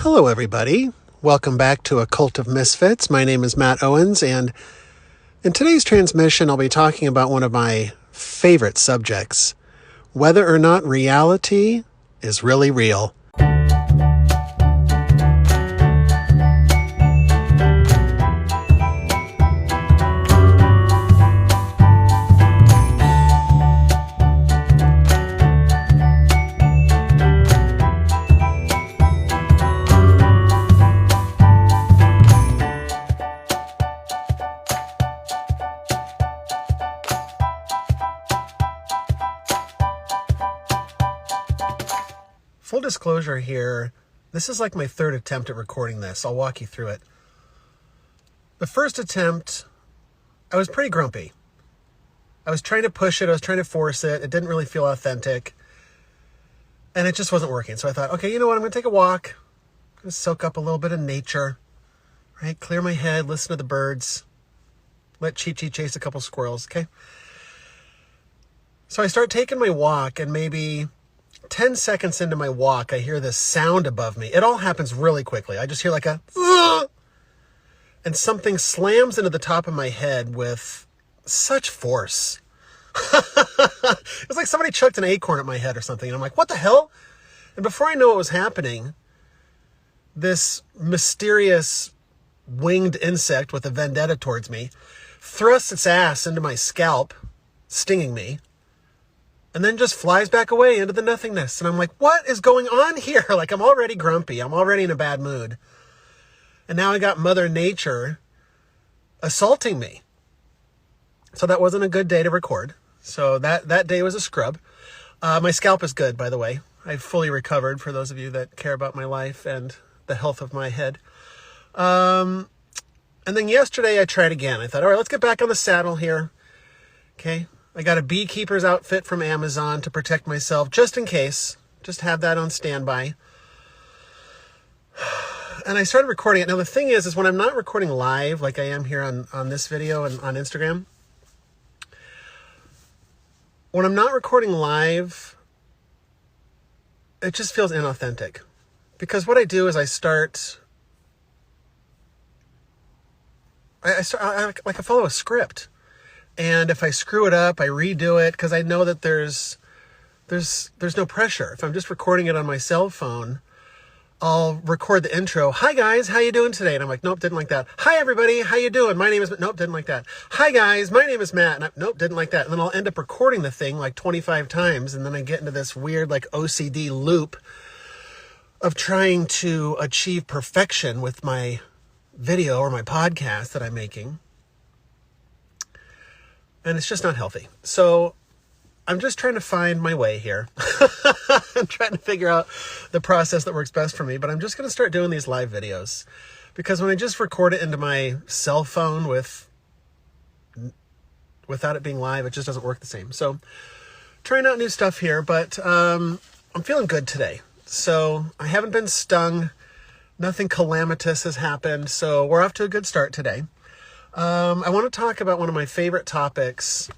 Hello, everybody. Welcome back to a Cult of Misfits. My name is Matt Owens, and in today's transmission, I'll be talking about one of my favorite subjects, whether or not reality is really real. Full disclosure here, this is like my third attempt at recording this. I'll walk you through it. The first attempt, I was pretty grumpy. I was trying to push it. I was trying to force it. It didn't really feel authentic. And it just wasn't working. So I thought, okay, you know what? I'm going to take a walk. I'm going to soak up a little bit of nature, right? Clear my head, listen to the birds. Let Chi-Chi chase a couple squirrels, okay? So I start taking my walk, and maybe 10 seconds into my walk, I hear this sound above me. It all happens really quickly. I just hear like a, and something slams into the top of my head with such force. It was like somebody chucked an acorn at my head or something. And I'm like, what the hell? And before I know what was happening, this mysterious winged insect with a vendetta towards me thrusts its ass into my scalp, stinging me. And then just flies back away into the nothingness. And I'm like, what is going on here? Like, I'm already grumpy. I'm already in a bad mood. And now I got Mother Nature assaulting me. So that wasn't a good day to record. So that day was a scrub. My scalp is good, by the way. I've fully recovered, for those of you that care about my life and the health of my head. And then yesterday I tried again. I thought, all right, let's get back on the saddle here. Okay. I got a beekeeper's outfit from Amazon to protect myself, just in case. Just have that on standby. And I started recording it. Now, the thing is when I'm not recording live, like I am here on this video and on Instagram, when I'm not recording live, it just feels inauthentic. Because what I do is I follow a script. And if I screw it up, I redo it because I know that there's no pressure. If I'm just recording it on my cell phone, I'll record the intro. Hi guys, how you doing today? And I'm like, nope, didn't like that. Hi everybody, how you doing? My name is, nope, didn't like that. Hi guys, my name is Matt. And nope, didn't like that. And then I'll end up recording the thing like 25 times. And then I get into this weird like OCD loop of trying to achieve perfection with my video or my podcast that I'm making. And it's just not healthy. So I'm just trying to find my way here. I'm trying to figure out the process that works best for me. But I'm just going to start doing these live videos. Because when I just record it into my cell phone without it being live, it just doesn't work the same. So trying out new stuff here. But I'm feeling good today. So I haven't been stung. Nothing calamitous has happened. So we're off to a good start today. I want to talk about one of my favorite topics,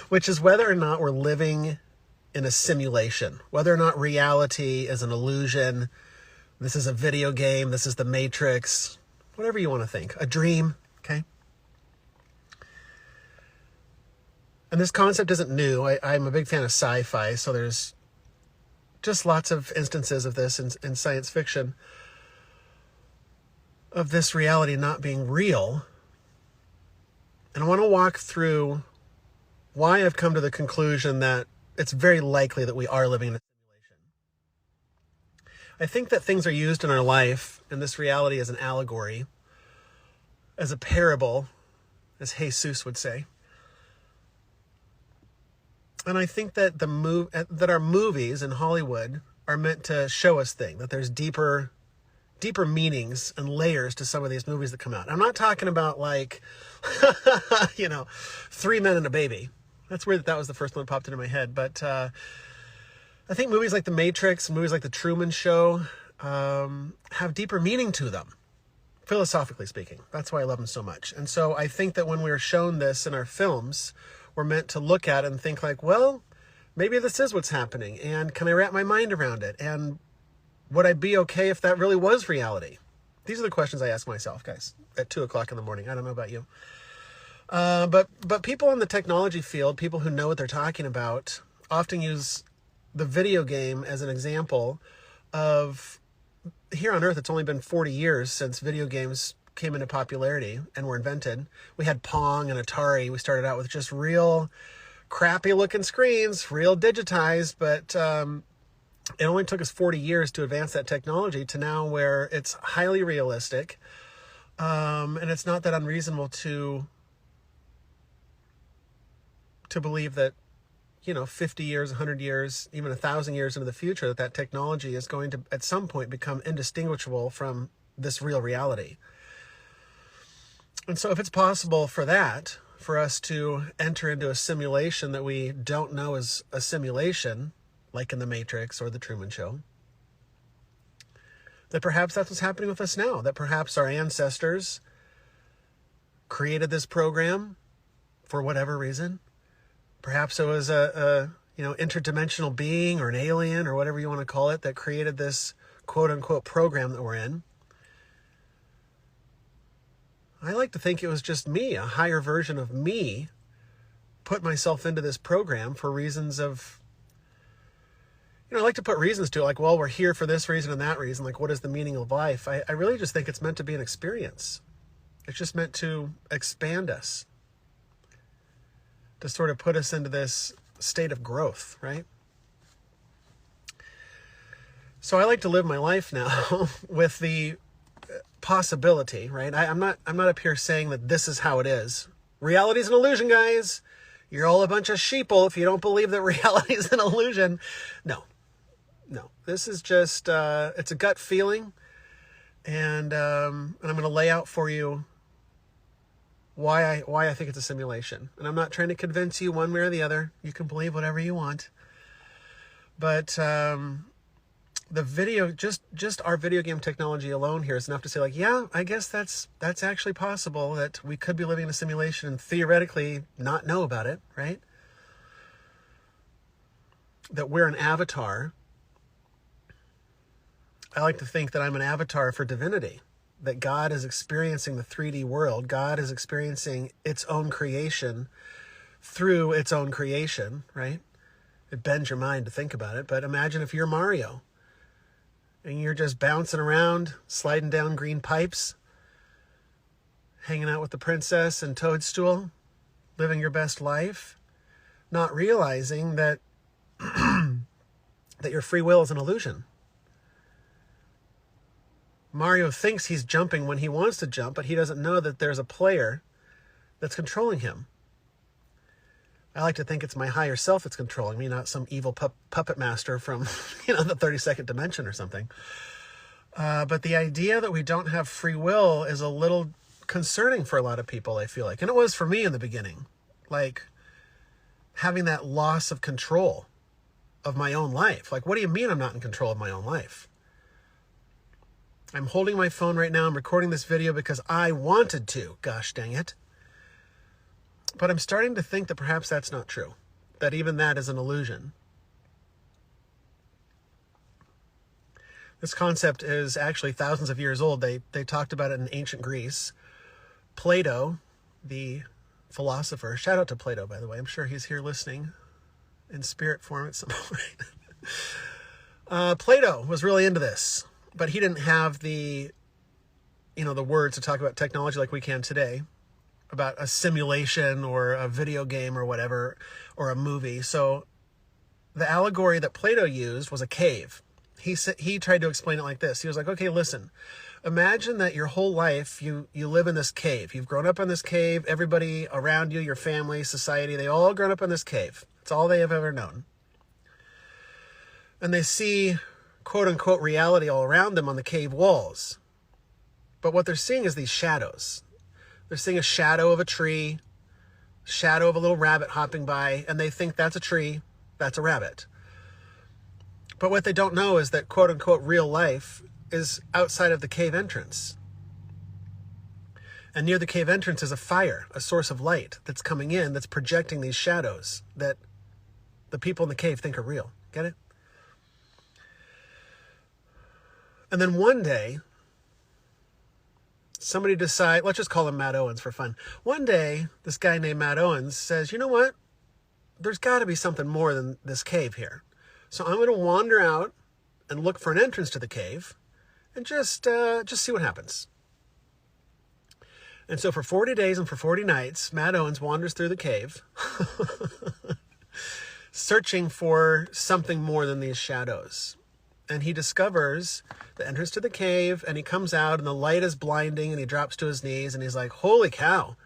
which is whether or not we're living in a simulation, whether or not reality is an illusion. This is a video game. This is the Matrix, whatever you want to think, a dream. Okay. And this concept isn't new. I'm a big fan of sci-fi. So there's just lots of instances of this in science fiction, of this reality not being real. And I want to walk through why I've come to the conclusion that it's very likely that we are living in a simulation. I think that things are used in our life, and this reality is an allegory, as a parable, as Jesus would say. And I think that that our movies in Hollywood are meant to show us things, that there's deeper meanings and layers to some of these movies that come out. I'm not talking about like, 3 Men and a Baby. That's weird that was the first one that popped into my head. But I think movies like The Matrix, movies like The Truman Show have deeper meaning to them, philosophically speaking. That's why I love them so much. And so I think that when we're shown this in our films, we're meant to look at it and think like, well, maybe this is what's happening. And can I wrap my mind around it? And Would I be okay if that really was reality? These are the questions I ask myself, guys, at 2 o'clock in the morning. I don't know about you. But people in the technology field, people who know what they're talking about, often use the video game as an example of, here on Earth, it's only been 40 years since video games came into popularity and were invented. We had Pong and Atari. We started out with just real crappy looking screens, real digitized, but it only took us 40 years to advance that technology to now where it's highly realistic. And it's not that unreasonable to believe that, 50 years, 100 years, even 1,000 years into the future, that technology is going to, at some point, become indistinguishable from this real reality. And so if it's possible for us to enter into a simulation that we don't know is a simulation, like in The Matrix or The Truman Show, that perhaps that's what's happening with us now, that perhaps our ancestors created this program for whatever reason. Perhaps it was a interdimensional being or an alien or whatever you want to call it that created this quote-unquote program that we're in. I like to think it was just me, a higher version of me, put myself into this program for reasons of, I like to put reasons to it, like, well, we're here for this reason and that reason, like, what is the meaning of life? I really just think it's meant to be an experience. It's just meant to expand us, to sort of put us into this state of growth, right? So I like to live my life now with the possibility, right? I'm not up here saying that this is how it is. Reality is an illusion, guys. You're all a bunch of sheeple if you don't believe that reality is an illusion. No. This is just, it's a gut feeling. And I'm going to lay out for you why I think it's a simulation. And I'm not trying to convince you one way or the other. You can believe whatever you want. But the video, just our video game technology alone here is enough to say, like, yeah, I guess that's actually possible, that we could be living in a simulation and theoretically not know about it, right? That we're an avatar. I like to think that I'm an avatar for divinity, that God is experiencing the 3D world. God is experiencing its own creation through its own creation, right? It bends your mind to think about it, but imagine if you're Mario and you're just bouncing around, sliding down green pipes, hanging out with the princess and Toadstool, living your best life, not realizing that that your free will is an illusion. Mario thinks he's jumping when he wants to jump, but he doesn't know that there's a player that's controlling him. I like to think it's my higher self that's controlling me, not some evil puppet master from, the 32nd dimension or something. But the idea that we don't have free will is a little concerning for a lot of people, I feel like. And it was for me in the beginning. Like, having that loss of control of my own life. Like, what do you mean I'm not in control of my own life? I'm holding my phone right now. I'm recording this video because I wanted to. Gosh dang it. But I'm starting to think that perhaps that's not true. That even that is an illusion. This concept is actually thousands of years old. They talked about it in ancient Greece. Plato, the philosopher, shout out to Plato, by the way. I'm sure he's here listening in spirit form at some point. Plato was really into this. But he didn't have the words to talk about technology like we can today, about a simulation or a video game or whatever, or a movie. So the allegory that Plato used was a cave. He tried to explain it like this. He was like, okay, listen, imagine that your whole life you live in this cave. You've grown up in this cave. Everybody around you, your family, society, they all grown up in this cave. It's all they have ever known. And they see quote-unquote reality all around them on the cave walls. But what they're seeing is these shadows. They're seeing a shadow of a tree, shadow of a little rabbit hopping by, and they think that's a tree, that's a rabbit. But what they don't know is that quote-unquote real life is outside of the cave entrance. And near the cave entrance is a fire, a source of light that's coming in, that's projecting these shadows that the people in the cave think are real. Get it? And then one day, somebody decide, let's just call him Matt Owens for fun. One day, this guy named Matt Owens says, you know what? There's got to be something more than this cave here. So I'm going to wander out and look for an entrance to the cave and just see what happens. And so for 40 days and for 40 nights, Matt Owens wanders through the cave, searching for something more than these shadows. And he discovers the entrance to the cave, and he comes out, and the light is blinding, and he drops to his knees, and he's like, holy cow,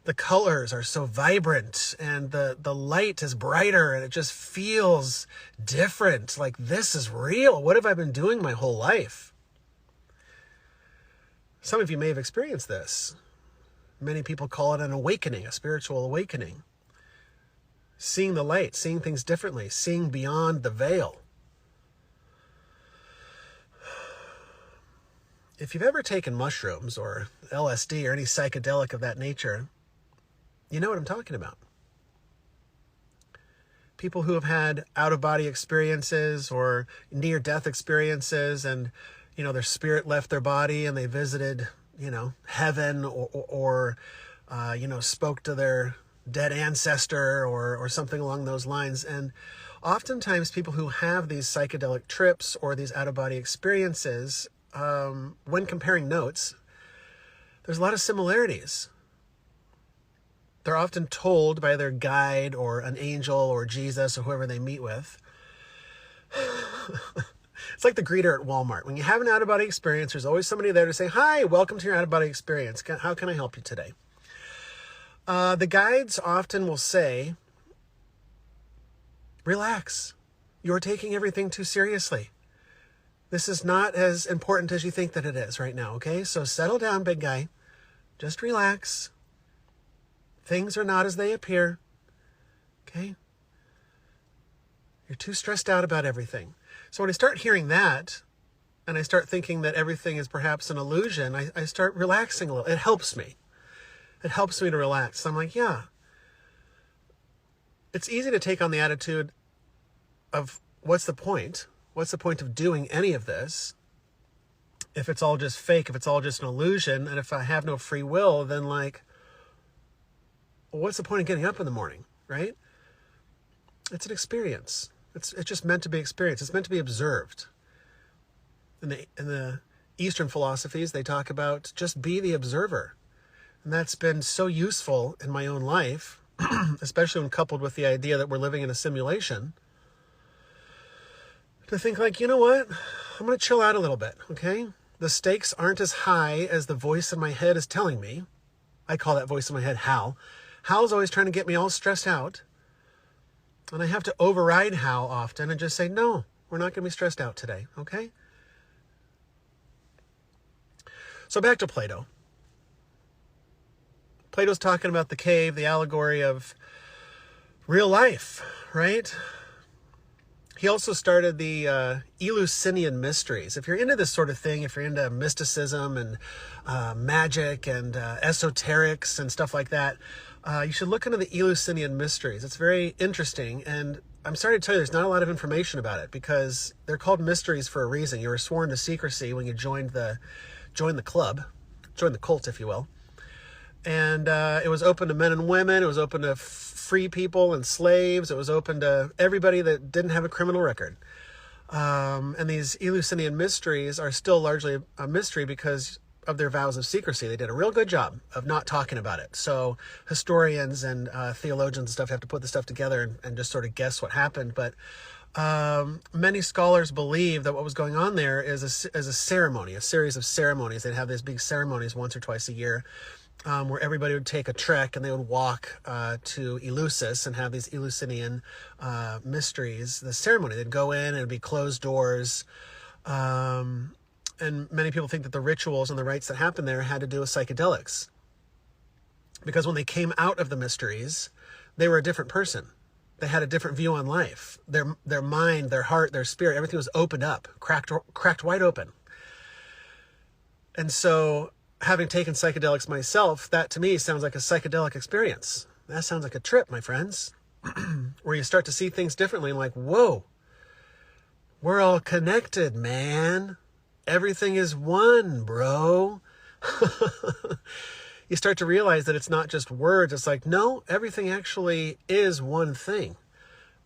the colors are so vibrant, and the light is brighter, and it just feels different. Like, this is real. What have I been doing my whole life? Some of you may have experienced this. Many people call it an awakening, a spiritual awakening. Seeing the light, seeing things differently, seeing beyond the veil. If you've ever taken mushrooms or LSD or any psychedelic of that nature, you know what I'm talking about. People who have had out-of-body experiences or near-death experiences, and, their spirit left their body and they visited, heaven or spoke to their dead ancestor or something along those lines. And oftentimes people who have these psychedelic trips or these out-of-body experiences, when comparing notes, there's a lot of similarities. They're often told by their guide or an angel or Jesus or whoever they meet with. It's like the greeter at Walmart. When you have an out-of-body experience, there's always somebody there to say, hi, welcome to your out-of-body experience. How can I help you today? The guides often will say, relax. You're taking everything too seriously. This is not as important as you think that it is right now, okay? So settle down, big guy. Just relax. Things are not as they appear, okay? You're too stressed out about everything. So when I start hearing that, and I start thinking that everything is perhaps an illusion, I start relaxing a little. It helps me. It helps me to relax. So I'm like, yeah. It's easy to take on the attitude of, what's the point? What's the point of doing any of this? If it's all just fake, if it's all just an illusion, and if I have no free will, then well, what's the point of getting up in the morning, right? It's an experience. It's just meant to be experienced. It's meant to be observed. In the Eastern philosophies, they talk about just be the observer. And that's been so useful in my own life, especially when coupled with the idea that we're living in a simulation, to think like, you know what? I'm going to chill out a little bit, okay? The stakes aren't as high as the voice in my head is telling me. I call that voice in my head Hal. Hal's always trying to get me all stressed out. And I have to override Hal often and just say, no, we're not going to be stressed out today, okay? So back to Plato. Plato's talking about the cave, the allegory of real life, right? He also started the Eleusinian Mysteries. If you're into this sort of thing, if you're into mysticism and magic and esoterics and stuff like that, you should look into the Eleusinian Mysteries. It's very interesting, and I'm sorry to tell you there's not a lot of information about it because they're called mysteries for a reason. You were sworn to secrecy when you joined the club, joined the cult, if you will. And it was open to men and women. It was open to free people and slaves. It was open to everybody that didn't have a criminal record. And these Eleusinian Mysteries are still largely a mystery because of their vows of secrecy. They did a real good job of not talking about it. So historians and theologians and stuff have to put the stuff together and just sort of guess what happened. But many scholars believe that what was going on there is a ceremony, a series of ceremonies. They'd have these big ceremonies once or twice a year. Where everybody would take a trek and they would walk to Eleusis and have these Eleusinian mysteries, the ceremony. They'd go in and it'd be closed doors. And many people think that the rituals and the rites that happened there had to do with psychedelics. Because when they came out of the mysteries, they were a different person. They had a different view on life. Their mind, their heart, their spirit, everything was opened up, cracked wide open. And so, having taken psychedelics myself, that to me sounds like a psychedelic experience. That sounds like a trip, my friends, where you start to see things differently and like, whoa, we're all connected, man. Everything is one, bro. You start to realize that it's not just words. It's like, no, everything actually is one thing.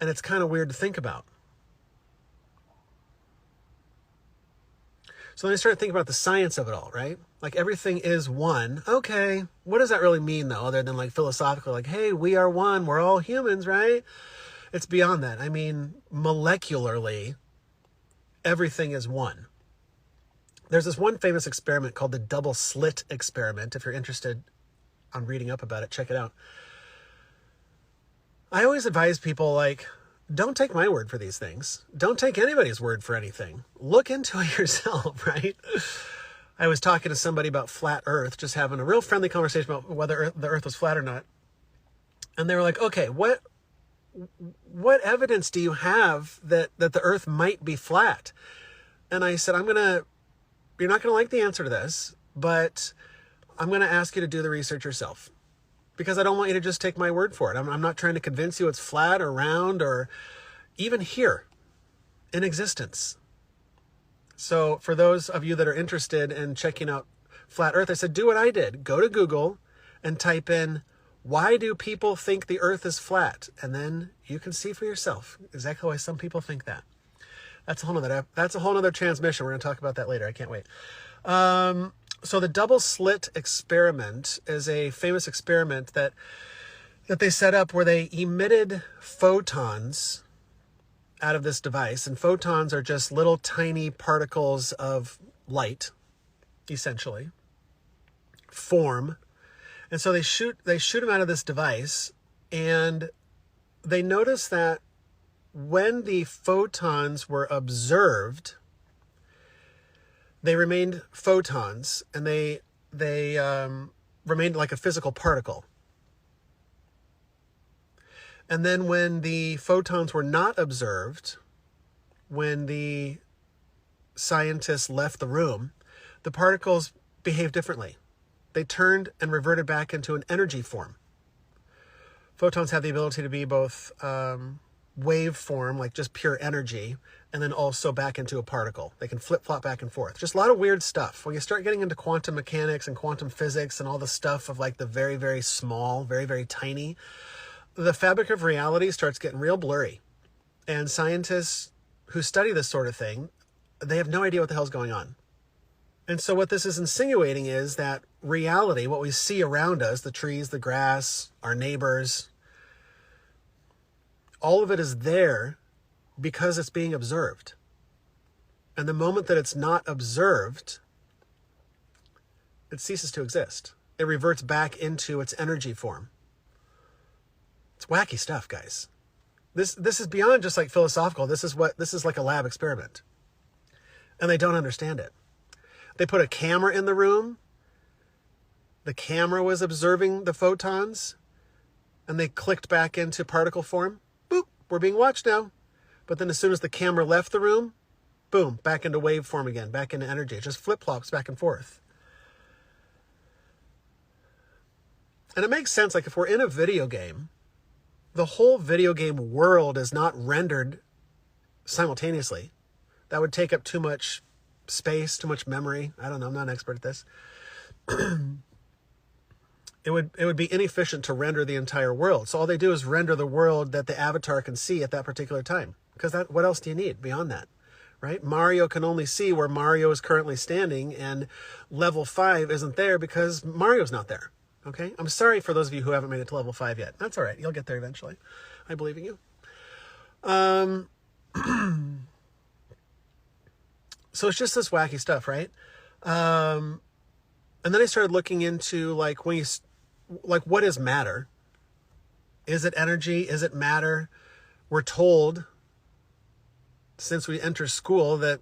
And it's kind of weird to think about. So then I started thinking about the science of it all, right? Like everything is one. Okay, what does that really mean though? Other than like philosophically, like, hey, we are one. We're all humans, right? It's beyond that. I mean, molecularly, everything is one. There's this one famous experiment called the double slit experiment. If you're interested on reading up about it, check it out. I always advise people, like, don't take my word for these things. Don't take anybody's word for anything. Look into it yourself, right? I was talking to somebody about flat Earth, just having a real friendly conversation about whether the Earth was flat or not. And they were like, okay, what evidence do you have that the Earth might be flat? And I said, you're not going to like the answer to this, but I'm going to ask you to do the research yourself, because I don't want you to just take my word for it. I'm not trying to convince you it's flat or round or even here in existence. So for those of you that are interested in checking out flat Earth, I said, do what I did. Go to Google and type in, why do people think the Earth is flat? And then you can see for yourself exactly why some people think that. That's a whole nother transmission. We're going to talk about that later. I can't wait. So the double slit experiment is a famous experiment that they set up where they emitted photons out of this device. And photons are just little tiny particles of light, essentially, form. And so they shoot them out of this device, and they notice that when the photons were observed, they remained photons, and they remained like a physical particle. And then when the photons were not observed, when the scientists left the room, the particles behaved differently. They turned and reverted back into an energy form. Photons have the ability to be both wave form, like just pure energy, and then also back into a particle. They can flip-flop back and forth. Just a lot of weird stuff. When you start getting into quantum mechanics and quantum physics and all the stuff of like the very, very small, very, very tiny, the fabric of reality starts getting real blurry. And scientists who study this sort of thing, they have no idea what the hell's going on. And so what this is insinuating is that reality, what we see around us, the trees, the grass, our neighbors, all of it is there because it's being observed. And the moment that it's not observed, it ceases to exist. It reverts back into its energy form. It's wacky stuff, guys. This is beyond just like philosophical. This is like a lab experiment. And they don't understand it. They put a camera in the room. The camera was observing the photons, and they clicked back into particle form. Boop, we're being watched now. But then as soon as the camera left the room, boom, back into wave form again, back into energy. It just flip-flops back and forth. And it makes sense, like if we're in a video game, the whole video game world is not rendered simultaneously. That would take up too much space, too much memory. I don't know, I'm not an expert at this. It would be inefficient to render the entire world. So all they do is render the world that the avatar can see at that particular time. Because what else do you need beyond that, right? Mario can only see where Mario is currently standing, and level 5 isn't there because Mario's not there, okay? I'm sorry for those of you who haven't made it to level 5 yet. That's all right. You'll get there eventually. I believe in you. So it's just this wacky stuff, right? And then I started looking into like what is matter? Is it energy? Is it matter? We're told since we enter school that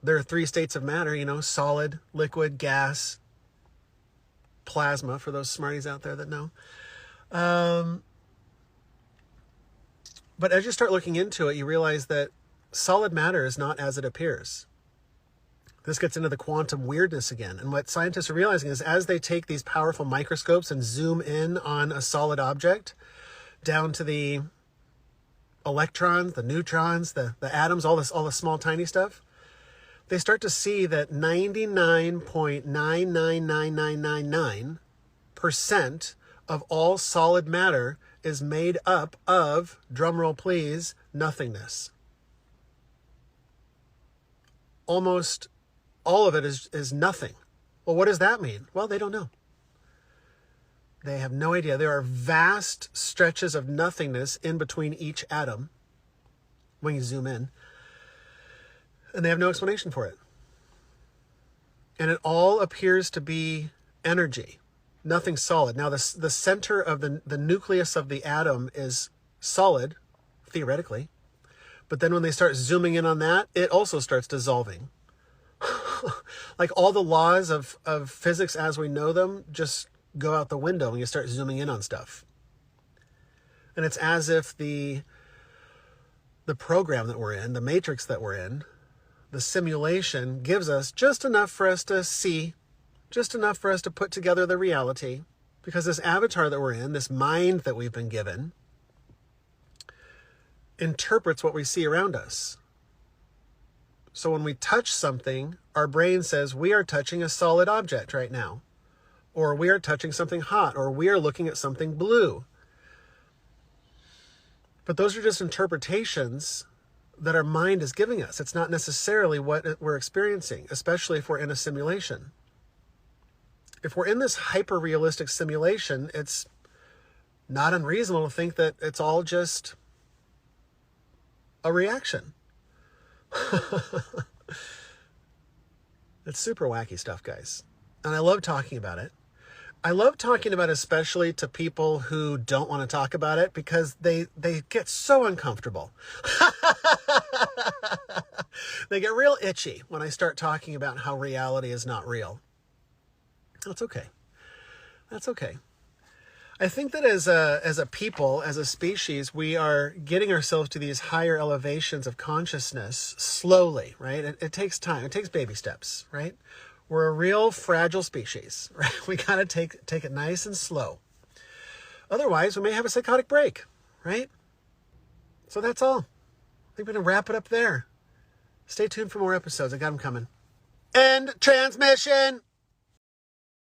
there are 3 states of matter, solid, liquid, gas, plasma, for those smarties out there that know. But as you start looking into it, you realize that solid matter is not as it appears. This gets into the quantum weirdness again. And what scientists are realizing is as they take these powerful microscopes and zoom in on a solid object down to the electrons, the neutrons, the atoms, all the small tiny stuff, they start to see that 99.999999% of all solid matter is made up of, drumroll please, nothingness. Almost all of it is nothing. Well, what does that mean? Well, they don't know. They have no idea. There are vast stretches of nothingness in between each atom when you zoom in, and they have no explanation for it. And it all appears to be energy, nothing solid. Now, the center of the nucleus of the atom is solid, theoretically, but then when they start zooming in on that, it also starts dissolving. Like all the laws of physics as we know them just go out the window when you start zooming in on stuff. And it's as if the program that we're in, the matrix that we're in, the simulation gives us just enough for us to see, just enough for us to put together the reality, because this avatar that we're in, this mind that we've been given, interprets what we see around us. So when we touch something, our brain says we are touching a solid object right now, or we are touching something hot, or we are looking at something blue. But those are just interpretations that our mind is giving us. It's not necessarily what we're experiencing, especially if we're in a simulation. If we're in this hyper-realistic simulation, it's not unreasonable to think that it's all just a reaction. It's super wacky stuff, guys. And I love talking about it. I love talking about it especially to people who don't want to talk about it, because they get so uncomfortable. They get real itchy when I start talking about how reality is not real. That's okay. That's okay. I think that as a people, as a species, we are getting ourselves to these higher elevations of consciousness slowly, right? It takes time. It takes baby steps, right? We're a real fragile species, right? We got to take it nice and slow. Otherwise, we may have a psychotic break, right? So that's all. I think we're going to wrap it up there. Stay tuned for more episodes. I got them coming. End transmission!